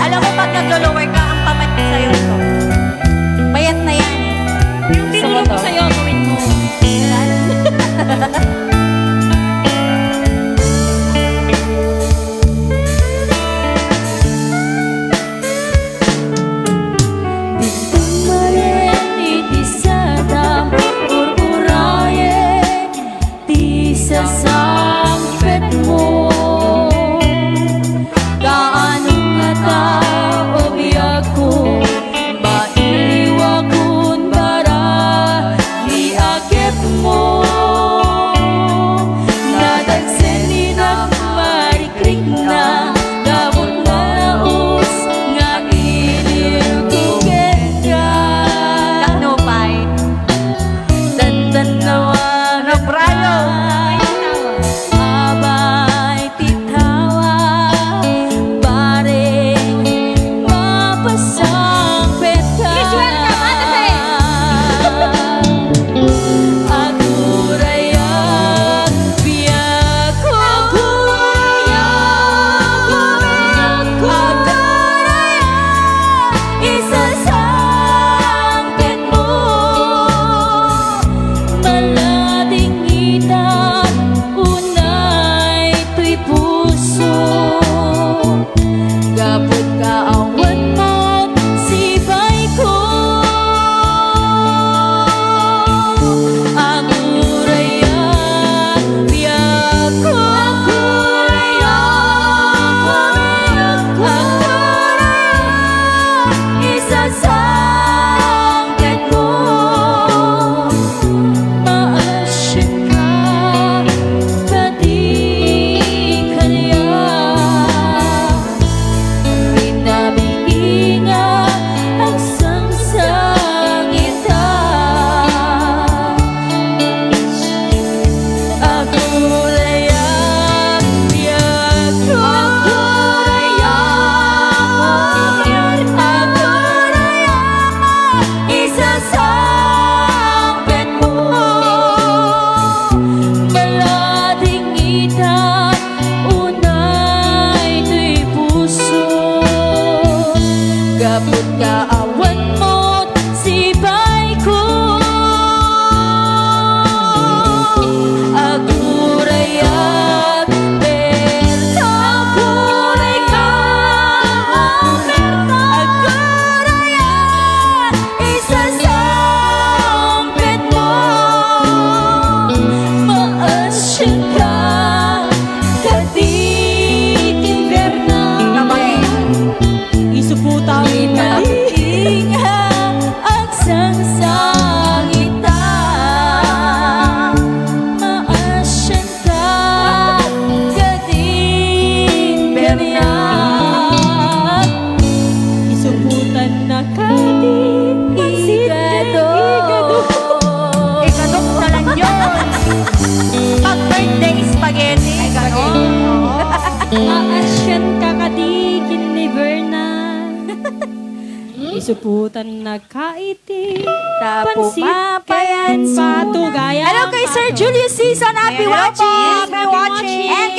Alam mo, pag nag-lower ka, ang pamat sa'yo ito. Bayat na yan. Yung tinulong ko sa'yo, gawin mo. Sasampet mo kaanong ngata o biyak ko mailiwakon para liakip mo nadagsen na marikrik na gabot na naus nga ilir ko ka Kaknupay. dandan nawa Ano, Brayo? Gabot ka awan mo sibay ko ang urayan biyak ko ang urayan isasangkat mo maasya ka kadi kanya gabot ka awan mo sibay ko agurayat berta aguray ka agurayat isasampit mo maasya ka kadik berna Isuputaw ita. Inga ang sangsangita maasyan ka kading bernak isuputan na kading igado Ikadok na lang yun. Pag birthday spaghetti. Ay, ganon. Maasyan ka kadigin ni Vernan. Isuputan na kaiti. Tapumapayan. Patugaya. Hello kay Sir Julius Season. Happy Hello po. watching. Happy watching. And